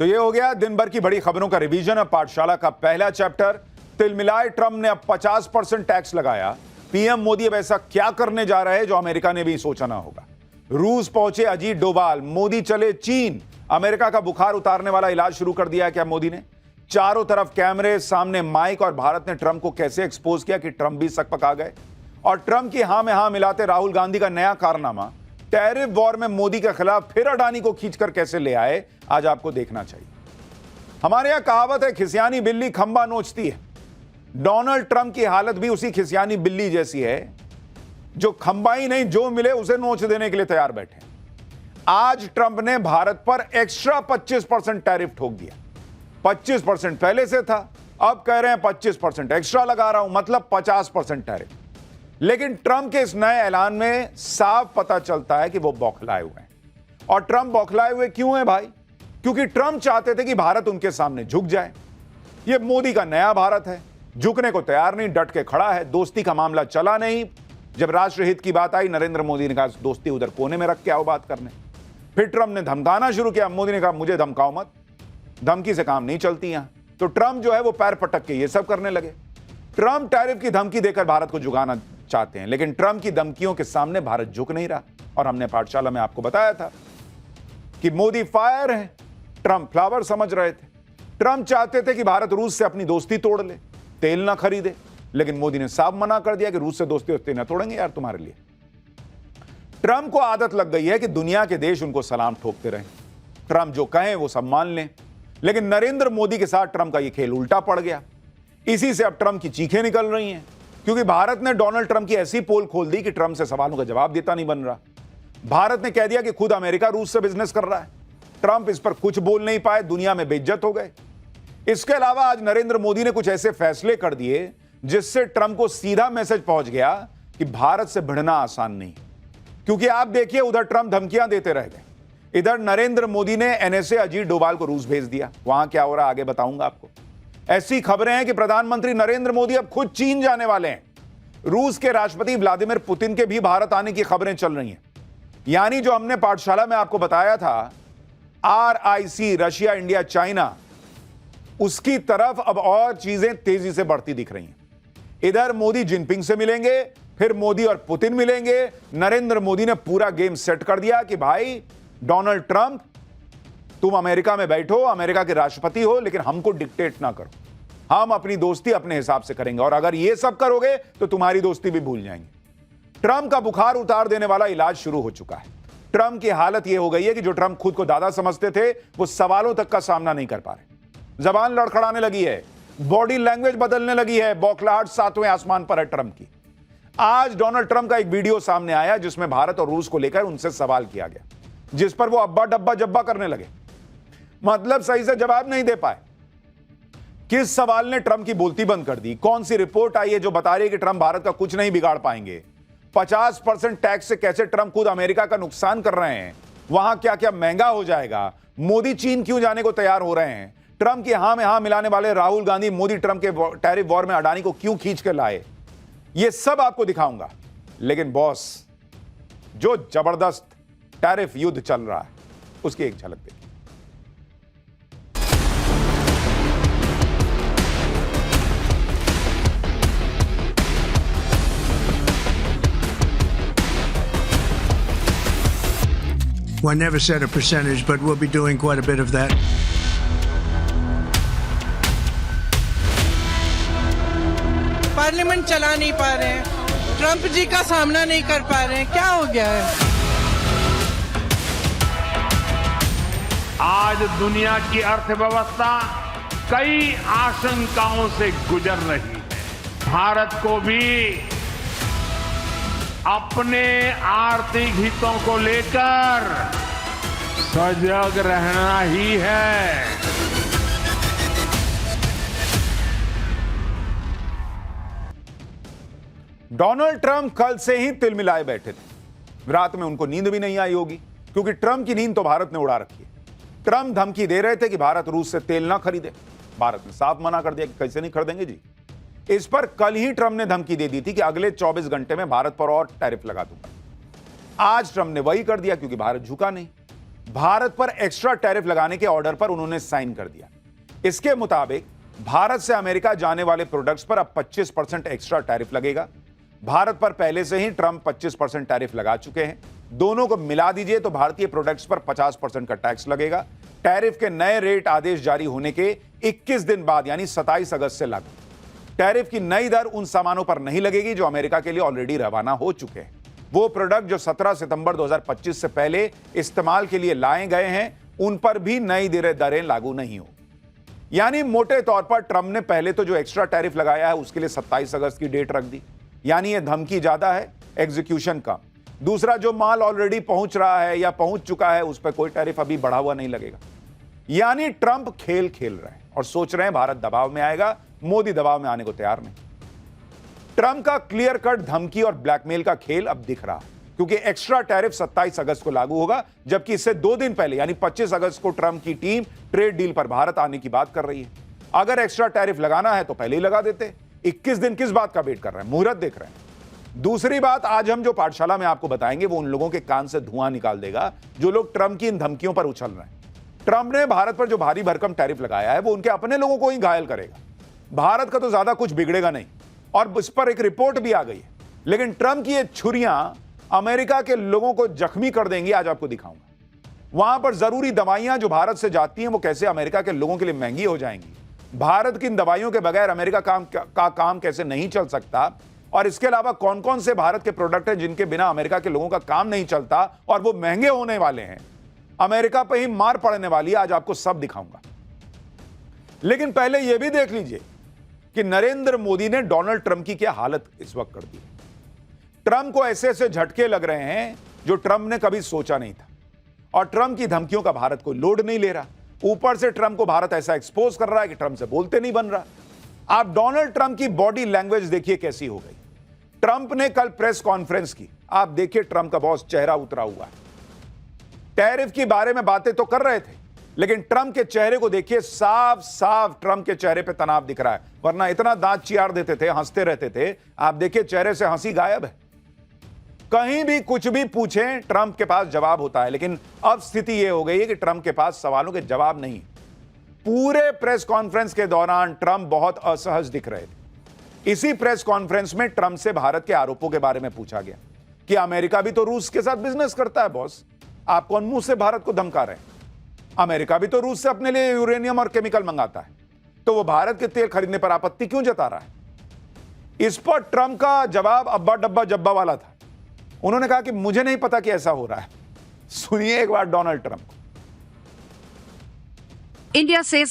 तो ये हो गया दिन भर की बड़ी खबरों का रिवीजन। अब पाठशाला का पहला चैप्टर। तिलमिलाए ट्रंप ने अब 50% टैक्स लगाया। पीएम मोदी अब ऐसा क्या करने जा रहे हैं जो अमेरिका ने भी सोचा ना होगा। रूस पहुंचे अजीत डोभाल, मोदी चले चीन। अमेरिका का बुखार उतारने वाला इलाज शुरू कर दिया है क्या मोदी ने। चारों तरफ कैमरे, सामने माइक, और भारत ने ट्रंप को कैसे एक्सपोज किया कि ट्रंप भी सकपका गए। और ट्रंप की हां में हां मिलाते राहुल गांधी का नया कारनामा, टैरिफ वॉर में मोदी के खिलाफ फिर अडानी को खींचकर कैसे ले आए, आज आपको देखना चाहिए। हमारे यहां कहावत है, खिसियानी बिल्ली खंबा नोचती है। डोनाल्ड ट्रंप की हालत भी उसी खिसियानी बिल्ली जैसी है, जो खंबा ही नहीं, जो मिले उसे नोच देने के लिए तैयार बैठे। आज ट्रंप ने भारत पर एक्स्ट्रा 25% टैरिफ ठोक दिया। 25% पहले से था, अब कह रहे हैं 25% एक्स्ट्रा लगा रहा हूं, मतलब 50% टैरिफ। लेकिन ट्रंप के इस नए ऐलान में साफ पता चलता है कि वो बौखलाए हुए हैं। और ट्रंप बौखलाए हुए क्यों है भाई? क्योंकि ट्रंप चाहते थे कि भारत उनके सामने झुक जाए। ये मोदी का नया भारत है, झुकने को तैयार नहीं, डट के खड़ा है। दोस्ती का मामला चला नहीं। जब राष्ट्रहित की बात आई, नरेंद्र मोदी ने कहा दोस्ती उधर कोने में रख के आओ बात करने। फिर ट्रंप ने धमकाना शुरू किया। मोदी ने कहा मुझे धमकाओ मत, धमकी से काम नहीं चलती यहां। तो ट्रंप जो है वो पैर पटक के ये सब करने लगे। ट्रंप टैरिफ की धमकी देकर भारत को झुकाना चाहते हैं, लेकिन ट्रंप की धमकियों के सामने भारत झुक नहीं रहा। और हमने पाठशाला में आपको बताया था कि मोदी फायर है, ट्रंप फ्लावर समझ रहे थे। ट्रंप चाहते थे कि भारत रूस से अपनी दोस्ती तोड़ ले, तेल ना खरीदे, लेकिन मोदी ने साफ मना कर दिया कि रूस से दोस्ती ना तोड़ेंगे यार तुम्हारे लिए। ट्रंप को आदत लग गई है कि दुनिया के देश उनको सलाम ठोकते रहे, ट्रंप जो कहें वो सब मान लें। लेकिन नरेंद्र मोदी के साथ ट्रंप का यह खेल उल्टा पड़ गया। इसी से अब ट्रंप की चीखें निकल रही हैं, क्योंकि भारत ने डोनाल्ड ट्रंप की ऐसी पोल खोल दी कि ट्रंप से सवालों का जवाब देता नहीं बन रहा। भारत ने कह दिया कि खुद अमेरिका रूस से बिजनेस कर रहा है। ट्रंप इस पर कुछ बोल नहीं पाए, दुनिया में बेइज्जत हो गए। इसके अलावा आज नरेंद्र मोदी ने कुछ ऐसे फैसले कर दिए जिससे ट्रंप को सीधा मैसेज पहुंच गया कि भारत से भिड़ना आसान नहीं। क्योंकि आप देखिए, उधर ट्रंप धमकियां देते रह गए, इधर नरेंद्र मोदी ने एनएसए अजीत डोभाल को रूस भेज दिया। वहां क्या हो रहा आगे बताऊंगा आपको। ऐसी खबरें हैं कि प्रधानमंत्री नरेंद्र मोदी अब खुद चीन जाने वाले हैं। रूस के राष्ट्रपति व्लादिमीर पुतिन के भी भारत आने की खबरें चल रही हैं। यानी जो हमने पाठशाला में आपको बताया था, RIC, रशिया, इंडिया, चाइना, उसकी तरफ अब और चीजें तेजी से बढ़ती दिख रही हैं। इधर मोदी जिनपिंग से मिलेंगे, फिर मोदी और पुतिन मिलेंगे। नरेंद्र मोदी ने पूरा गेम सेट कर दिया कि भाई डोनाल्ड ट्रंप, तुम अमेरिका में बैठो, अमेरिका के राष्ट्रपति हो, लेकिन हमको डिक्टेट ना करो। हम अपनी दोस्ती अपने हिसाब से करेंगे, और अगर ये सब करोगे तो तुम्हारी दोस्ती भी भूल जाएंगे। ट्रंप का बुखार उतार देने वाला इलाज शुरू हो चुका है। ट्रंप की हालत यह हो गई है कि जो ट्रंप खुद को दादा समझते थे, वो सवालों तक का सामना नहीं कर पा रहे। जबान लड़खड़ाने लगी है, बॉडी लैंग्वेज बदलने लगी है, बौखलाहट 7वें आसमान पर है ट्रंप की। आज डोनाल्ड ट्रंप का एक वीडियो सामने आया जिसमें भारत और रूस को लेकर उनसे सवाल किया गया, जिस पर वो अब्बा डब्बा जब्बा करने लगे। मतलब सही से जवाब नहीं दे पाए। किस सवाल ने ट्रंप की बोलती बंद कर दी? कौन सी रिपोर्ट आई है जो बता रही है कि ट्रंप भारत का कुछ नहीं बिगाड़ पाएंगे? 50% टैक्स से कैसे ट्रंप खुद अमेरिका का नुकसान कर रहे हैं? वहां क्या क्या महंगा हो जाएगा? मोदी चीन क्यों जाने को तैयार हो रहे हैं? ट्रंप की हां में हां मिलाने वाले राहुल गांधी मोदी ट्रंप के टैरिफ वॉर में अडानी को क्यों खींच के लाए? ये सब आपको दिखाऊंगा। लेकिन बॉस, जो जबरदस्त टैरिफ युद्ध चल रहा है उसकी एक झलक देखिए। Well, I never said a percentage, but we'll be doing quite a bit of that. Parliament चला नहीं पा रहे हैं, ट्रंप जी का सामना नहीं कर पा रहे हैं, क्या हो गया है? आज दुनिया की अर्थव्यवस्था कई आशंकाओं से गुजर रही है। भारत को भी अपने आर्थिक हितों को लेकर सजग रहना ही है। डोनाल्ड ट्रंप कल से ही तिलमिलाए बैठे थे। रात में उनको नींद भी नहीं आई होगी, क्योंकि ट्रंप की नींद तो भारत ने उड़ा रखी है। ट्रंप धमकी दे रहे थे कि भारत रूस से तेल ना खरीदे। भारत ने साफ मना कर दिया कि कैसे नहीं खरीदेंगे जी। इस पर कल ही ट्रंप ने धमकी दे दी थी कि अगले 24 घंटे में भारत पर और टैरिफ लगा दूंगा। आज ट्रंप ने वही कर दिया, क्योंकि भारत झुका नहीं। भारत पर एक्स्ट्रा टैरिफ लगाने के ऑर्डर पर उन्होंने साइन कर दिया। इसके मुताबिक भारत से अमेरिका जाने वाले प्रोडक्ट्स पर अब 25% एक्स्ट्रा टैरिफ लगेगा। भारत पर पहले से ही ट्रंप 25% टैरिफ लगा चुके हैं। दोनों को मिला दीजिए तो भारतीय प्रोडक्ट्स पर 50% का टैक्स लगेगा। टैरिफ के नए रेट आदेश जारी होने के 21 दिन बाद यानी 27 अगस्त से लागू। टैरिफ की नई दर उन सामानों पर नहीं लगेगी जो अमेरिका के लिए ऑलरेडी रवाना हो चुके हैं। वो प्रोडक्ट जो 17 सितंबर 2025 से पहले इस्तेमाल के लिए लाए गए हैं, उन पर भी नई दरें लागू नहीं हो। यानी मोटे तौर पर ट्रंप ने पहले तो जो एक्स्ट्रा टैरिफ लगाया है उसके लिए 27 अगस्त की डेट रख दी, यानी यह धमकी ज्यादा है, एग्जीक्यूशन कम। दूसरा, जो माल ऑलरेडी पहुंच रहा है या पहुंच चुका है उस पर कोई टैरिफ अभी बढ़ा हुआ नहीं लगेगा। यानी ट्रंप खेल खेल रहे हैं और सोच रहे हैं भारत दबाव में आएगा, मोदी दबाव में आने को तैयार नहीं। ट्रंप का क्लियर कट धमकी और ब्लैकमेल का खेल अब दिख रहा है, क्योंकि एक्स्ट्रा टैरिफ 27 अगस्त को लागू होगा, जबकि इससे 2 दिन पहले यानी 25 अगस्त को ट्रंप की टीम ट्रेड डील पर भारत आने की बात कर रही है। अगर एक्स्ट्रा टैरिफ लगाना है तो पहले ही लगा देते। 21 दिन किस बात का वेट कर रहे हैं, मुहूर्त देख रहे हैं। दूसरी बात, आज हम जो पाठशाला में आपको बताएंगे वो उन लोगों के कान से धुआं निकाल देगा जो लोग ट्रंप की इन धमकियों पर उछल रहे हैं। ट्रंप ने भारत पर जो भारी भरकम टैरिफ लगाया है वो उनके अपने लोगों को ही घायल करेगा। भारत का तो ज्यादा कुछ बिगड़ेगा नहीं, और इस पर एक रिपोर्ट भी आ गई है। लेकिन ट्रंप की ये छुरियां अमेरिका के लोगों को जख्मी कर देंगी। आज आपको दिखाऊंगा वहां पर जरूरी दवाइयां जो भारत से जाती हैं वो कैसे अमेरिका के लोगों के लिए महंगी हो जाएंगी। भारत की इन दवाइयों के बगैर अमेरिका का काम कैसे नहीं चल सकता, और इसके अलावा कौन कौन से भारत के प्रोडक्ट हैं जिनके बिना अमेरिका के लोगों का काम नहीं चलता और वो महंगे होने वाले हैं, अमेरिका पे ही मार पड़ने वाली है। आज आपको सब दिखाऊंगा। लेकिन पहले यह भी देख लीजिए कि नरेंद्र मोदी ने डोनाल्ड ट्रंप की क्या हालत इस वक्त कर दी। ट्रंप को ऐसे ऐसे झटके लग रहे हैं जो ट्रंप ने कभी सोचा नहीं था, और ट्रंप की धमकियों का भारत कोई लोड नहीं ले रहा। ऊपर से ट्रंप को भारत ऐसा एक्सपोज कर रहा है कि ट्रंप से बोलते नहीं बन रहा। आप डोनाल्ड ट्रंप की बॉडी लैंग्वेज देखिए कैसी हो गई। ट्रंप ने कल प्रेस कॉन्फ्रेंस की, आप देखिए ट्रंप का बॉस चेहरा उतरा हुआ है। टैरिफ के बारे में बातें तो कर रहे थे, लेकिन ट्रंप के चेहरे को देखिए, साफ साफ ट्रंप के चेहरे पे तनाव दिख रहा है। वरना इतना दांत चियार देते थे, हंसते रहते थे, आप देखिए चेहरे से हंसी गायब है। कहीं भी कुछ भी पूछें ट्रंप के पास जवाब होता है। लेकिन अब स्थिति यह हो गई है कि ट्रंप के पास सवालों के जवाब नहीं। पूरे प्रेस कॉन्फ्रेंस के दौरान ट्रंप बहुत असहज दिख रहे थे। इसी प्रेस कॉन्फ्रेंस में ट्रंप से भारत के आरोपों के बारे में पूछा गया कि अमेरिका भी तो रूस के साथ बिजनेस करता है बॉस, आप कौन मुंह से भारत को धमका रहे हैं? अमेरिका भी तो रूस से अपने लिए यूरेनियम और केमिकल मंगाता है, तो वो भारत के तेल खरीदने पर आपत्ति क्यों जता रहा है? इस पर ट्रंप का जवाब अब्बा डब्बा जब्बा वाला था। उन्होंने कहा कि मुझे नहीं पता कि ऐसा हो रहा है। सुनिए एक बार डोनाल्ड ट्रंप को। इंडिया से